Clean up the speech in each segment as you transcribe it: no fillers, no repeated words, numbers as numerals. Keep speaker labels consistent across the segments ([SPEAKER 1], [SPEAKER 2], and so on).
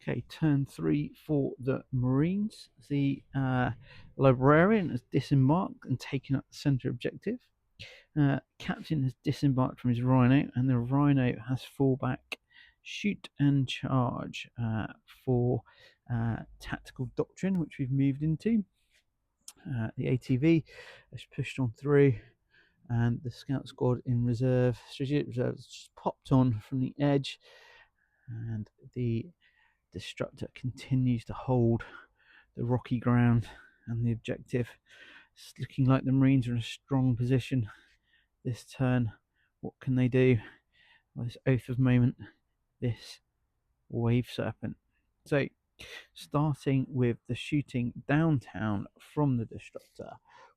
[SPEAKER 1] Okay, turn 3 for the Marines. The librarian has disembarked and taken up the centre objective. Captain has disembarked from his rhino, and the rhino has fallback, shoot and charge for tactical doctrine, which we've moved into. The ATV has pushed on through, and the scout squad in reserve, strategic reserve, has just popped on from the edge, and the destructor continues to hold the rocky ground and the objective. It's looking like the Marines are in a strong position this turn. What can they do? Well, this oath of moment, this wave serpent. So, starting with the shooting downtown from the destructor,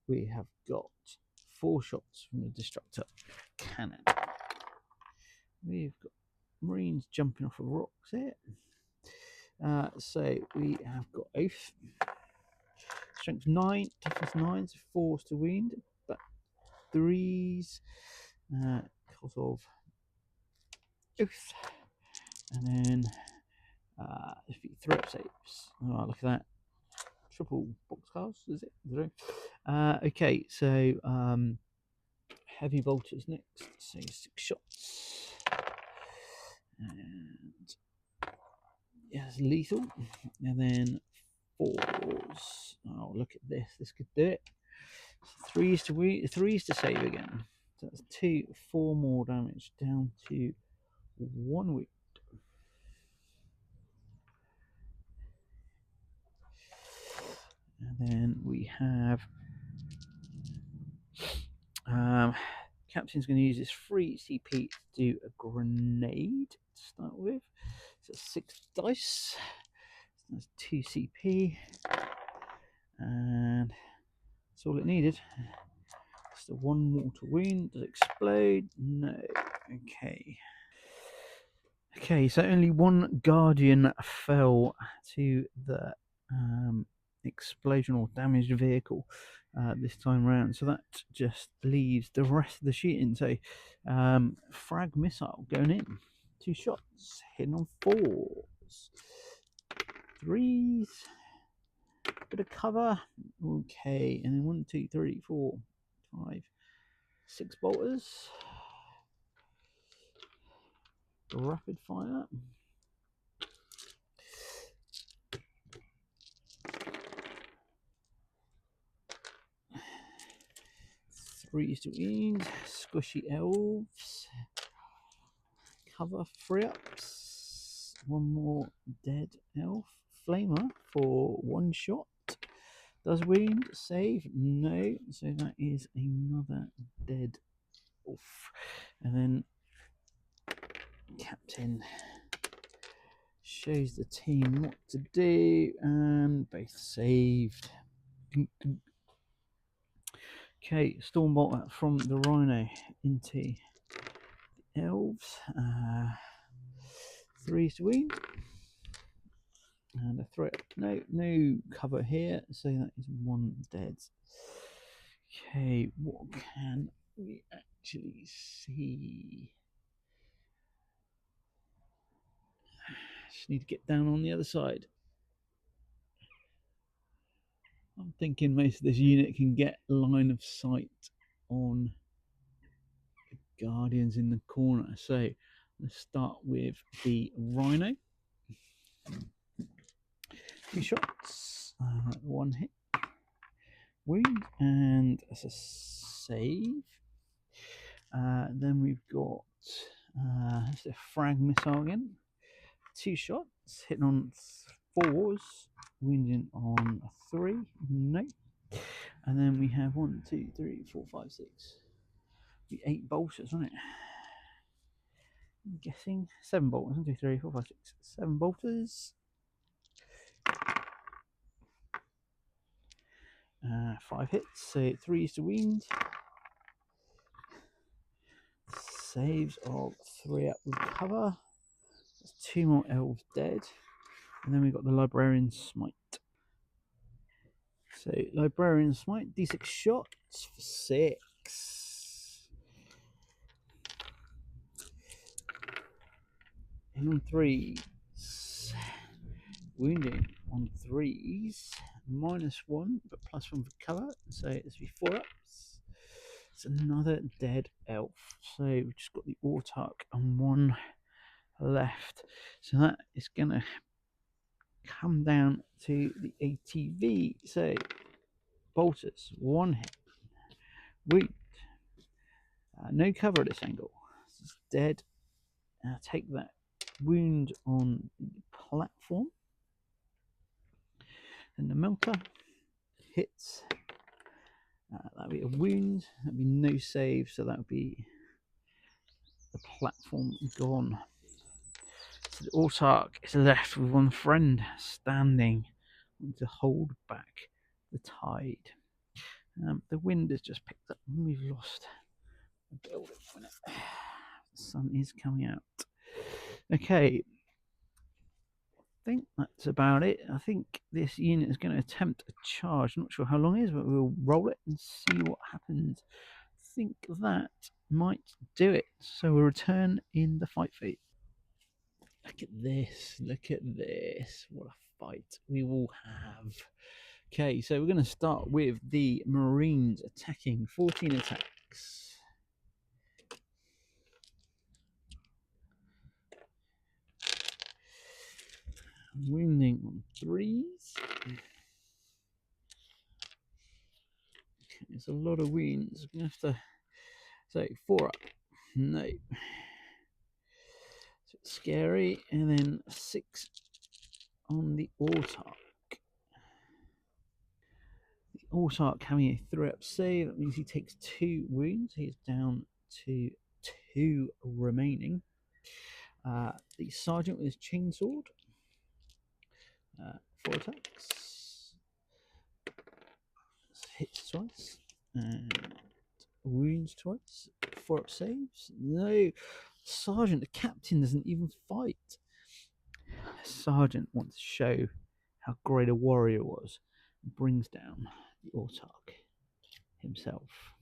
[SPEAKER 1] we have got 4 shots from the destructor cannon. We've got Marines jumping off of rocks here. So we have got oath, strength 9, toughness 9, so 4s to wound, but 3s because of oath, and then defeat 3 up saves. Oh, look at that. Triple box cars, is it? Okay, so heavy bolters next, so 6 shots. And yeah, it's lethal. And then 4s. Oh, look at this. This could do it. 3s to save again. So that's 2, 4 more damage down to 1 wound. And then we have Captain's going to use his free CP to do a grenade to start with. So 6 dice. So that's 2 CP. And that's all it needed. Just a 1 mortal wound. Does it explode? No. Okay. Okay, so only 1 Guardian fell to the explosion or damaged vehicle this time around, so that just leaves the rest of the shooting. So frag missile going in, 2 shots, hitting on 4s, 3s, bit of cover. Okay, and then 1, 2, 3, 4, 5, 6 bolters, rapid fire. 3s to wound, squishy elves, cover 3 ups, 1 more dead elf, flamer for 1 shot, does wound, save, no, so that is another dead elf. And then Captain shows the team what to do, and both saved. Okay, Stormbolt from the Rhino into the Elves. 3s to wound. And a threat. No cover here, so that is 1 dead. Okay, what can we actually see? Just need to get down on the other side. I'm thinking most of this unit can get line of sight on the Guardians in the corner. So let's start with the Rhino. 2 shots, 1 hit, wound, and that's a save. Then we've got that's a frag missile again. 2 shots, hitting on 4s, wounding on 3, no. And then we have 1, 2, 3, 4, 5, 6. 8 bolters, right? I'm guessing 7 bolters. 1, 2, 3, 4, 5, 6. 7 bolters. 5 hits, so 3s to wound. Saves of 3 up with cover. There's 2 more elves dead. And then we've got the Librarian Smite. So, Librarian Smite, d6 shots for 6. And on 3s. wounding on 3s, -1, but +1 for cover, so it's be 4-ups. It's another dead elf, so we've just got the Autark and 1 left, so that is gonna come down to the ATV. So bolters, 1 hit, wound, no cover at this angle, it's dead. Take that wound on the platform, and the melter hits. That'll be a wound, that'll be no save, so that'll be the platform gone. So the Autark is left with 1 friend standing to hold back the tide. The wind has just picked up and we've lost a building. The sun is coming out. Okay, I think that's about it. I think this unit is going to attempt a charge. Not sure how long it is, but we'll roll it and see what happens. I think that might do it. So we'll return in the fight phase. Look at this. Look at this. What a fight we will have. Okay, so we're going to start with the Marines attacking. 14 attacks. Wounding on 3s. Okay, it's a lot of wounds. We're going to have to. So 4 up. No. So it's scary. And then 6 on the Autark. The Autark having a 3-up save. That means he takes 2 wounds. He is down to 2 remaining. The Sergeant with his chainsword. 4 attacks. Hits twice. And wounds twice. 4-up saves. No. Sergeant, the captain, doesn't even fight. Sergeant wants to show how great a warrior was. Brings down the Autark himself.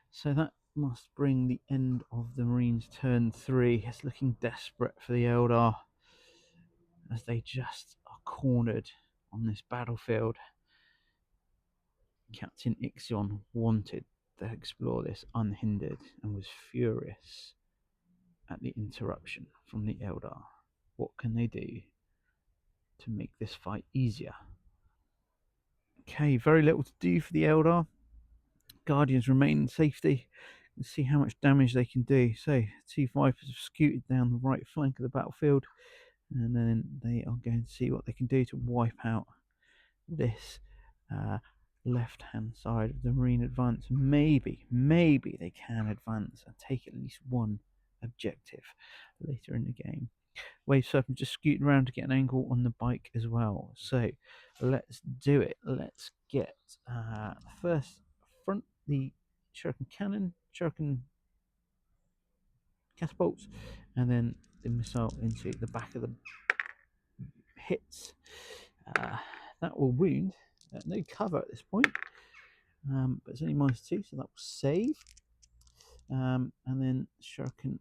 [SPEAKER 1] So that must bring the end of the Marines' turn 3. It's looking desperate for the Eldar, as they just are cornered on this battlefield. Captain Ixion wanted to explore this unhindered and was furious at the interruption from the Eldar. What can they do to make this fight easier? Okay, very little to do for the Eldar. Guardians remain in safety and see how much damage they can do. So 2 Vipers have scooted down the right flank of the battlefield, and then they are going to see what they can do to wipe out this left hand side of the Marine advance. Maybe they can advance and take at least 1 objective later in the game. Wave Serpent just scooting around to get an angle on the bike as well. So let's do it. Let's get first front the Shuriken cannon, Shuriken catapults, and then the missile into the back of the hits. That will wound. No cover at this point, but it's only -2, so that will save. And then Shuriken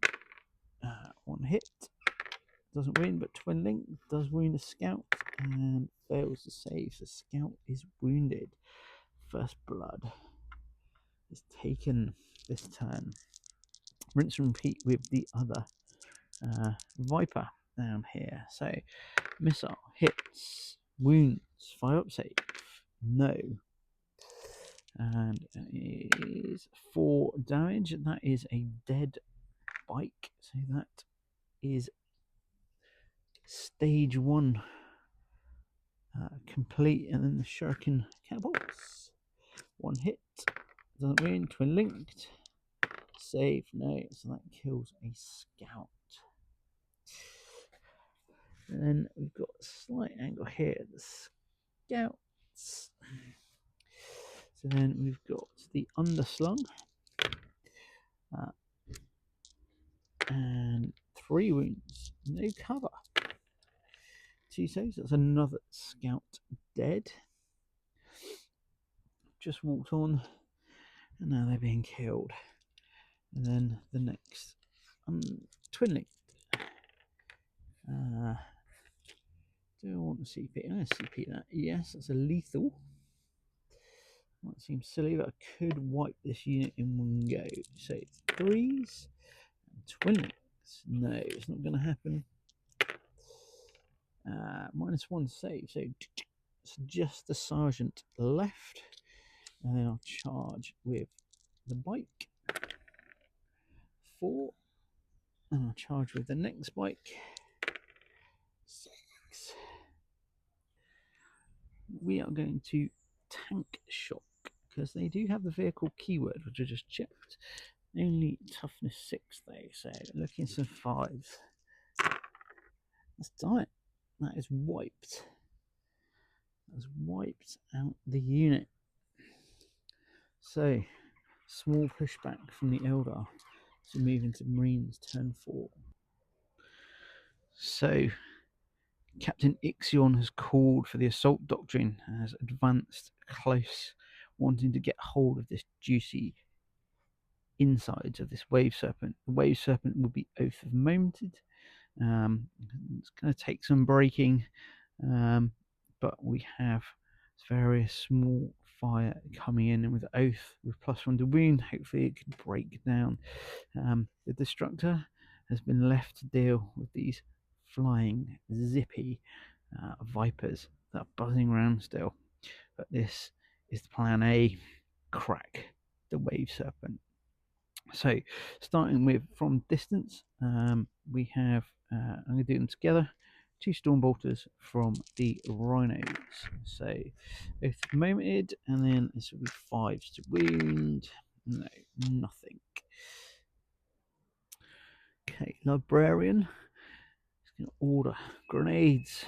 [SPEAKER 1] 1 hit. Doesn't win, but Twin Link does wound a scout and fails to save. The scout is wounded. First blood is taken this turn. Rinse and repeat with the other Viper down here. So missile hits, wounds, 5-up save, no. And it is 4 damage. That is a dead bike. So that is stage 1 complete. And then the Shuriken catapults. 1 hit, doesn't win. Twin linked, save, no. So that kills a scout. And then we've got a slight angle here at the scouts. So then we've got the underslung. And 3 wounds, no cover. 2 saves, that's another scout dead. Just walked on, and now they're being killed. And then the next twin link. Do I want to CP? I'm going to CP that. Yes, that's a lethal. Might seem silly, but I could wipe this unit in one go. So 3s and twin links. No, it's not going to happen. -1 save. So it's just the sergeant left. And then I'll charge with the bike. 4. And I'll charge with the next bike. 6. We are going to tank shock because they do have the vehicle keyword, which I just checked. Only toughness 6 though, so looking some 5s. That's done it. That is wiped. That's wiped out the unit. So small pushback from the Eldar to move into Marines turn 4. So Captain Ixion has called for the assault doctrine and has advanced close, wanting to get hold of this juicy insides of this wave serpent. The wave serpent will be oath of momented. It's going to take some breaking, but we have various small fire coming in, and with oath with +1 to wound, hopefully it could break down. The destructor has been left to deal with these flying zippy vipers that are buzzing around still, but this is plan A: crack the wave serpent. So starting with from distance, we have I'm going to do them together. 2 Stormbolters from the Rhinos. So both momented, and then this will be 5s to wound. No, nothing. Okay, Librarian is going to order grenades.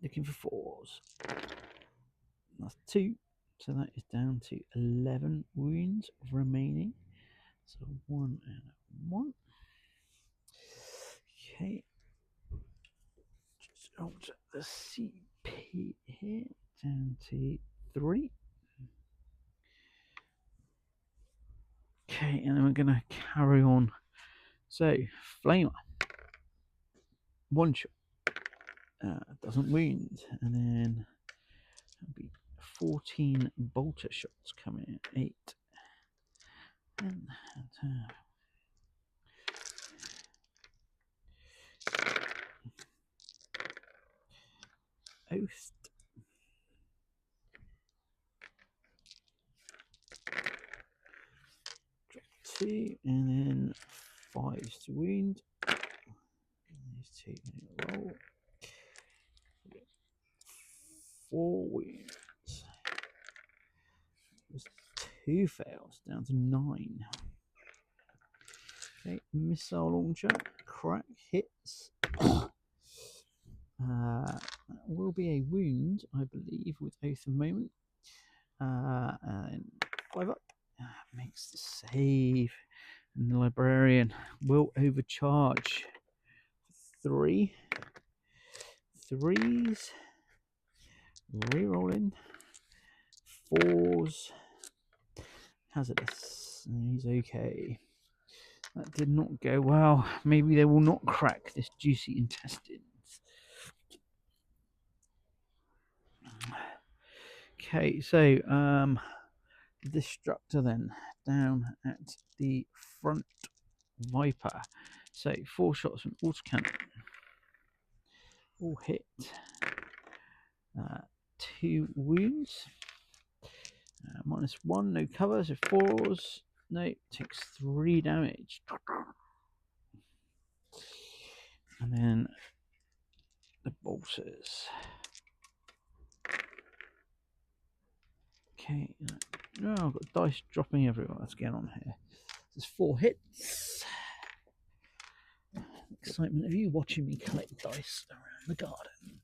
[SPEAKER 1] Looking for 4s. That's 2. So that is down to 11 wounds remaining. So 1 and 1. Okay. Just alter the CP here down to 3. Okay, and then we're going to carry on. So, Flamer. 1 shot. Doesn't wound. And then that'll be 14 bolter shots coming in. 8. And Oath. Drop 2, and then 5s to wound. These 2 roll. 4 wounds. There's 2 fails, down to 9. Okay, missile launcher, crack hits. That will be a wound, I believe, with Oath of Moment. And 5 up. Makes the save. And the Librarian will overcharge. 3. 3s. Rerolling. 4s. Hazardous. He's okay. That did not go well. Maybe they will not crack this juicy intestines. Okay, so Destructor then down at the front Viper. So 4 shots from autocannon. All hit. 2 wounds. -1, no cover, so 4s. No, takes 3 damage. And then the bolters. Okay, no, I've got dice dropping everywhere. Let's get on here. There's 4 hits. Excitement of you watching me collect dice around the garden.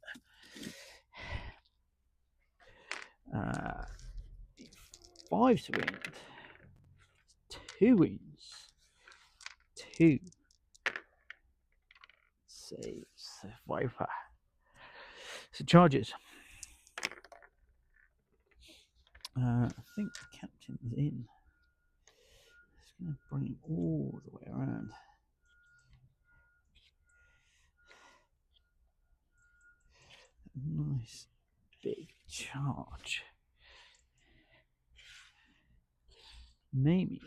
[SPEAKER 1] 5 to wound. 2 wounds. 2 saves. Viper. So charges. I think the captain is in. Just going to bring him all the way around. Nice big charge. Maybe.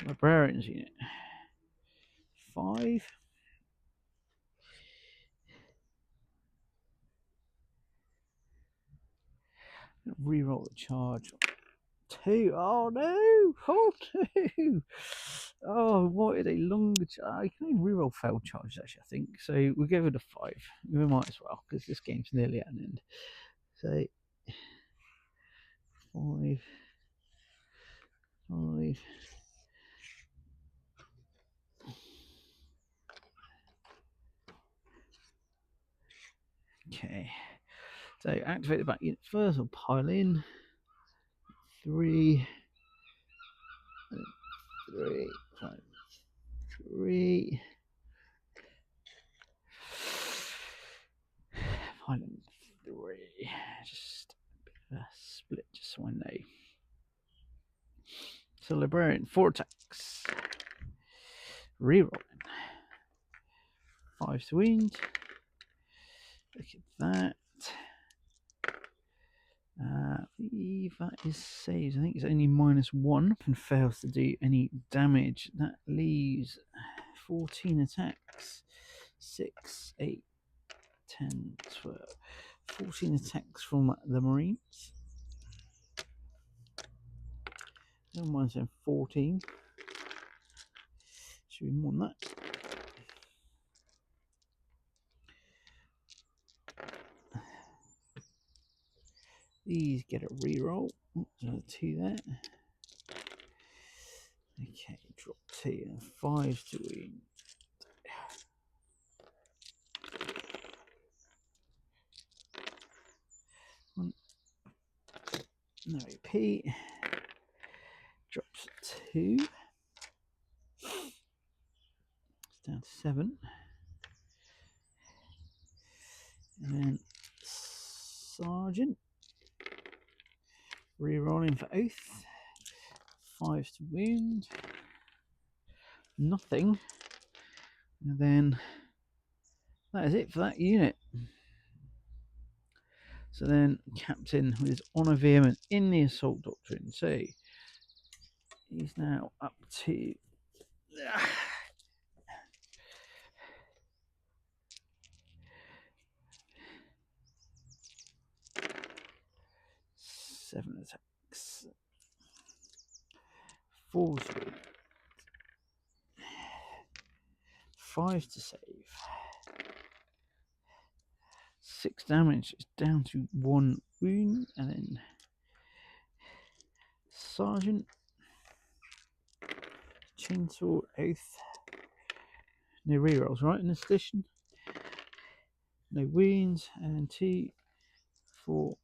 [SPEAKER 1] Librarians unit. 5. Reroll the charge. 2. Oh no! Oh no! Oh, what is a longer charge? I can only reroll failed charges actually, I think. So we'll go with a 5. We might as well, because this game's nearly at an end. So 5. 5. Okay. So activate the back unit first, or pile in. 3. 3. 5. 3. Pile in 3. Just a bit of a split, just so I know. So librarian, 4 attacks. Rerolling. 5 to wound. Look at that. I believe that is saves. I think it's only -1 and fails to do any damage. That leaves 14 attacks. 6, 8, 10, 12. 14 attacks from the Marines. Never mind saying 14. Should be more than that. These get a reroll. Oops, there's a 2 there. Okay, drop 2 and 5 to wound. No AP. Drops 2. It's down to 7. And then Sergeant. Rerolling for Oath. 5 to wound. Nothing. And then that is it for that unit. So then Captain with his honour vehement in the assault doctrine. So he's now up to 7 attacks. 4 to wound. 5 to save. 6 damage. It's down to 1 wound. And then Sergeant. Chainsaw Oath. No rerolls, right, in this edition? No wounds. And 2, 4,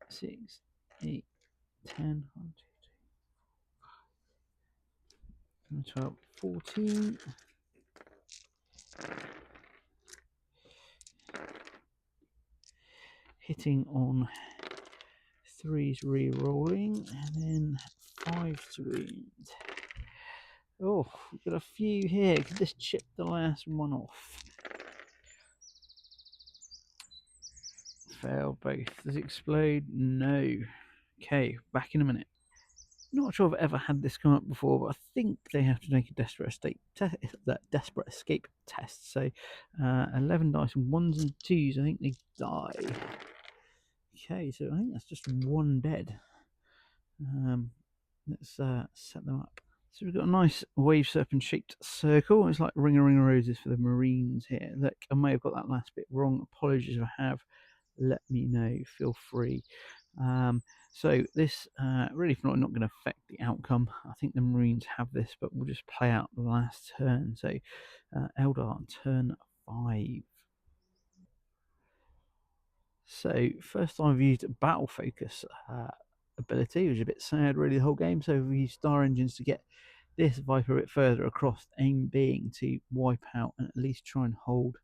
[SPEAKER 1] 6, 8, 10, 1, 2, 3, 12, 14. Hitting on 3's re-rolling, and then 5 to wound. Oh, we've got a few here. Could this chip the last one off? Fail both. Does it explode? No. Okay, back in a minute. Not sure I've ever had this come up before, but I think they have to make a desperate escape test. So 11 dice, 1s and 2s. I think they die. Okay, so I think that's just 1 dead. Let's set them up. So we've got a nice wave serpent shaped circle. It's like ring of roses for the Marines here. Look, I may have got that last bit wrong. Apologies if I have. Let me know. Feel free. So this really not going to affect the outcome. I think the Marines have this, but we'll just play out the last turn. So Eldar, turn 5. So first I've used a battle focus ability, which is a bit sad really the whole game. So we use star engines to get this Viper a bit further across, aim being to wipe out and at least try and hold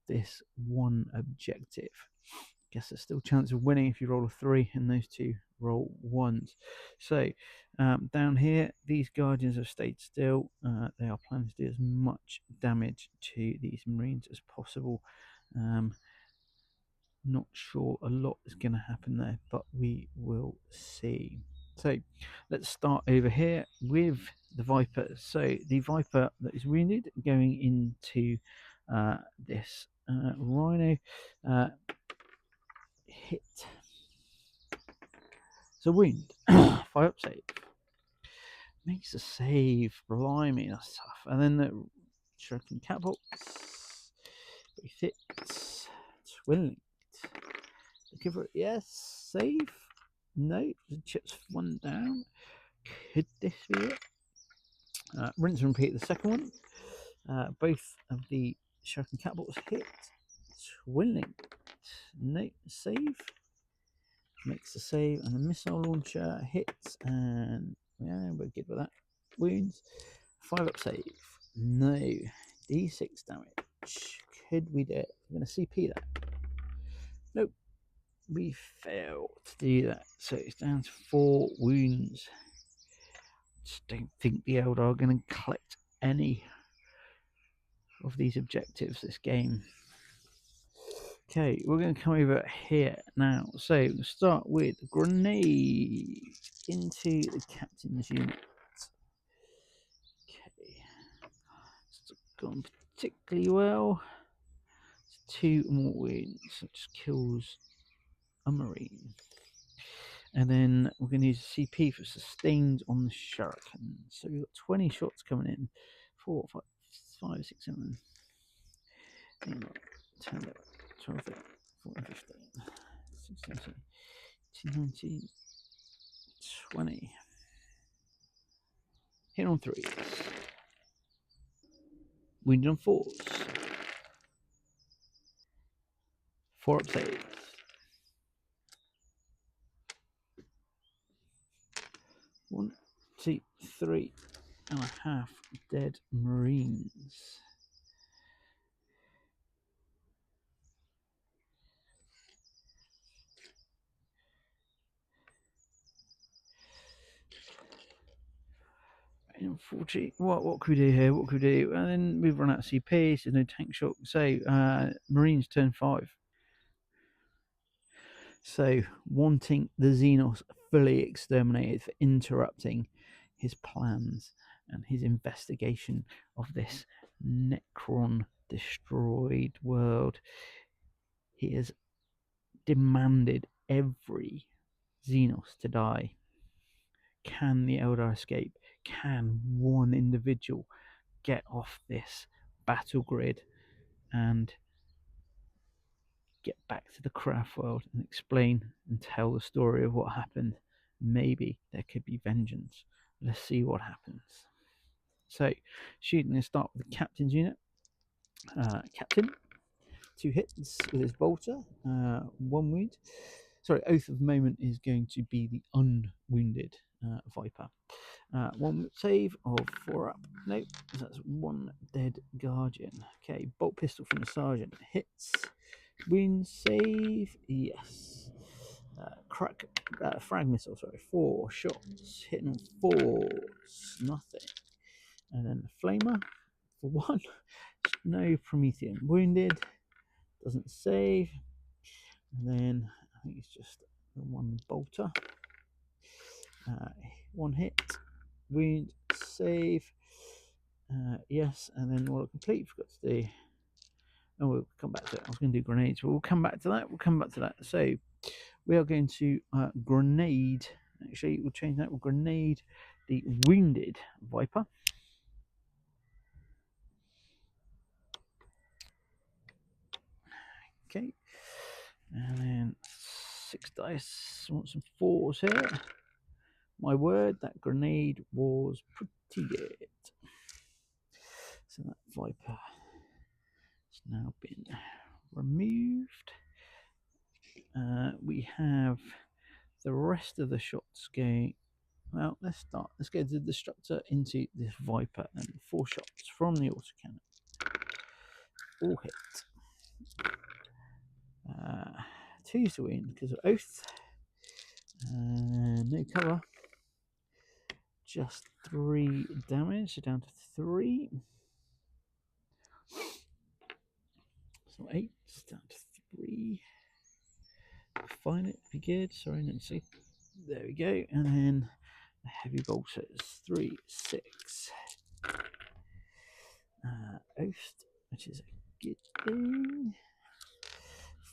[SPEAKER 1] this one objective. Guess there's still a chance of winning if you roll a 3 and those two roll 1s. So down here, these Guardians have stayed still. They are planning to do as much damage to these Marines as possible. Not sure a lot is going to happen there, but we will see. So let's start over here with the Viper. So the Viper that is wounded going into this Rhino hit. So wound. 5 up save. Makes a save. Blimey, that's tough. And then the Shuriken Catapults. He hits. Twin linked. Looking for it. Yes. Save. No. The chips 1 down. Could this be it? Rinse and repeat the second one. Both of the Shuriken Catapults hit. Twin linked. No. Save. Makes the save, and the missile launcher hits, and yeah, we're good with that. Wounds. 5 up save. No. D6 damage. Could we do it? We're going to CP that. Nope. We failed to do that. So it's down to 4 wounds. Just don't think the Eldar are going to collect any of these objectives this game. Okay, we're going to come over here now. So we'll start with grenade into the captain's unit. Okay, it's gone particularly well. It's 2 more wounds. It just kills a Marine. And then we're going to use a CP for sustained on the Shuriken. So we've got 20 shots coming in. 4, 5, 6, 7, 8, 9, 10, 11, 12, 13, 14, 15, 16, 17, 19, 20. Hit on 3s. Wounded on 4s. 4 up saves. 1, 2, 3.5 dead Marines. And 40. What could we do here? What could we do? And then we've run out of CP, so no tank shock. So Marines turn 5. So wanting the Xenos fully exterminated for interrupting his plans and his investigation of this Necron destroyed world. He has demanded every Xenos to die. Can the Eldar escape? Can one individual get off this battle grid and get back to the craft world and explain and tell the story of what happened? Maybe there could be vengeance. Let's see what happens. So, shooting and start with the captain's unit. Captain, 2 hits with his bolter, 1 wound. Sorry, Oath of Moment is going to be the unwounded Viper. 1 save of 4 up. Nope, that's 1 dead Guardian. Okay, bolt pistol from the sergeant hits. Wound save, yes. Crack, frag missile, sorry, 4 shots, hitting on 4s, nothing. And then the flamer for 1, no Promethean wounded, doesn't save. And then I think it's just the 1 bolter. 1 hit, wound, save, yes, and then what I completely forgot to do. Oh, we'll come back to it. I was going to do grenades, but we'll come back to that. We'll come back to that. So we are going to grenade. Actually, we'll change that. We'll grenade the wounded Viper. Okay, and then 6 dice. I want some 4s here. My word, that grenade was pretty good. So that Viper has now been removed. We have the rest of the shots going. Well, let's start. Let's go to the destructor into this Viper, and 4 shots from the autocannon. All hit. 2s to win because of Oath. No cover. Just 3 damage, so down to 3. So 8, down to 3. Find it, be good. Sorry, let's see. There we go. And then the heavy bolters 3, 6. Oath, which is a good thing.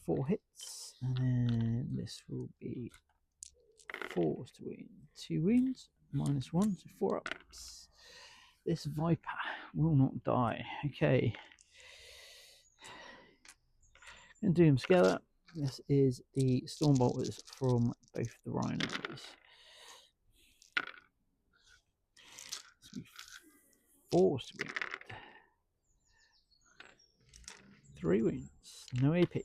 [SPEAKER 1] 4 hits, and then this will be 4s to win. 2 wounds, -1, so 4 ups. This Viper will not die. Okay. And do them together. This is the Stormbolters from both the Rhinos. 4s to win. 3 wins. No AP.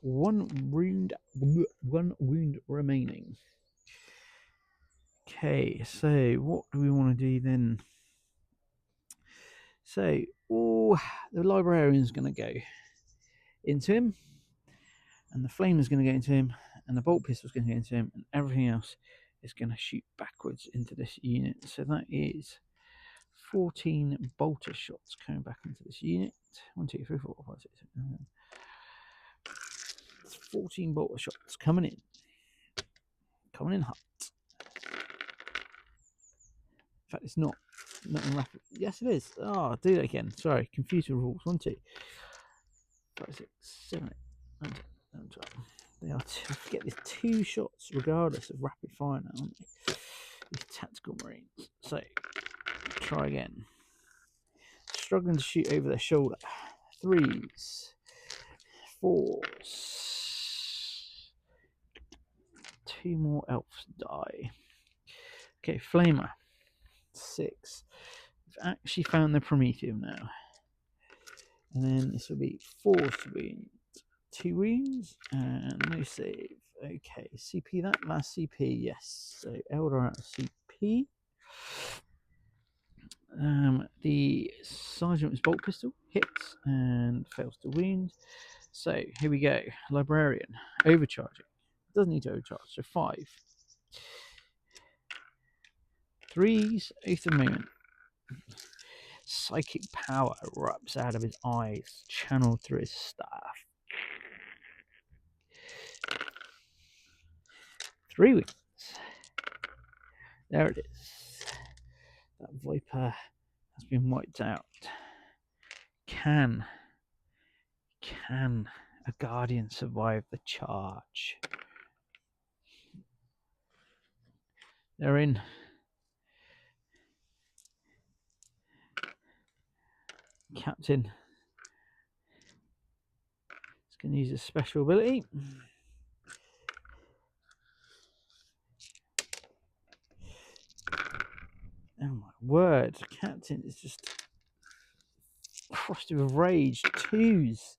[SPEAKER 1] One wound remaining. Okay, so what do we want to do then? So, the Librarian's going to go into him, and the Flame is going to go into him, and the Bolt Pistol is going to go into him, and everything else is going to shoot backwards into this unit. So that is 14 bolter shots coming back into this unit. 1, 2, 3, 4, 5, 6, 7, 8. 14 bolter shots coming in. Coming in hot. In fact, it's not in rapid. Yes, it is. Oh, I'll do that again. Sorry, computer rules. 1, 2, 5, 6, 7, 8, 9, 10, 11, 12. They are get these 2 shots regardless of rapid fire now, aren't they? These tactical Marines. So, try again. Struggling to shoot over their shoulder. 3s, 4s. 2 more elves die. Okay, Flamer. 6. We've actually found the Prometheum now. And then this will be 4s to win. 2 wounds and no save. Okay, CP that last CP, yes. So Eldar out of CP. The Sergeant's Bolt Pistol hits and fails to wound. So here we go. Librarian overcharging. Doesn't need to overcharge. So 5. 3s. Oath of Moment. Psychic power erupts out of his eyes, channeled through his staff. 3 wins. There it is. That Viper has been wiped out. Can a Guardian survive the charge? They're in. Captain is going to use a special ability. Oh my word, Captain is just frosted with rage. 2s,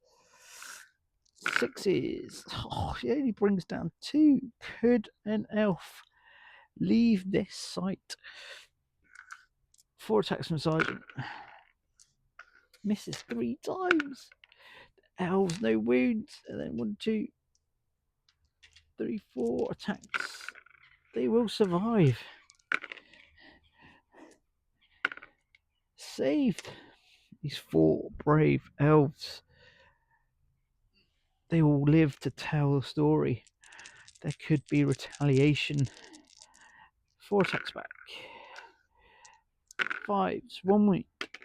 [SPEAKER 1] 6s. Oh, he only brings down 2. Could an elf leave this site? 4 attacks from Sergeant. Misses 3 times. Elves, no wounds. And then 1, 2, 3, 4 attacks. They will survive. Saved. These 4 brave elves. They will live to tell the story. There could be retaliation. 4 attacks back. 5s, 1 week.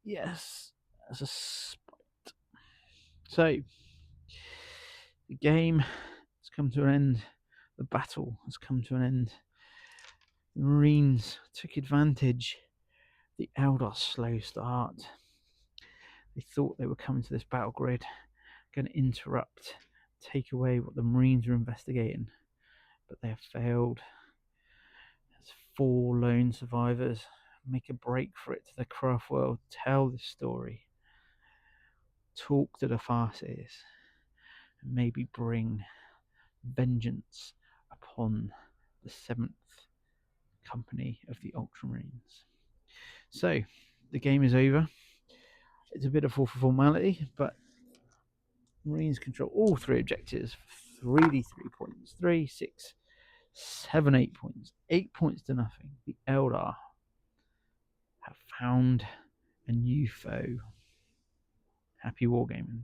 [SPEAKER 1] Yes, as a spite. So, the game has come to an end. The battle has come to an end. The Marines took advantage of the Eldar slow start. They thought they were coming to this battle grid, going to interrupt, take away what the Marines were investigating, but they have failed. There's 4 lone survivors. Make a break for it to the craft world. Tell this story. Talk to the Farseers. And maybe bring vengeance upon the 7th Company of the Ultramarines. So, the game is over. It's a bit of a formality, but Marines control all 3 objectives. 3d3 points. 3, 6, 7, 8 points. 8 points to nothing. The Eldar have found a new foe. Happy wargaming.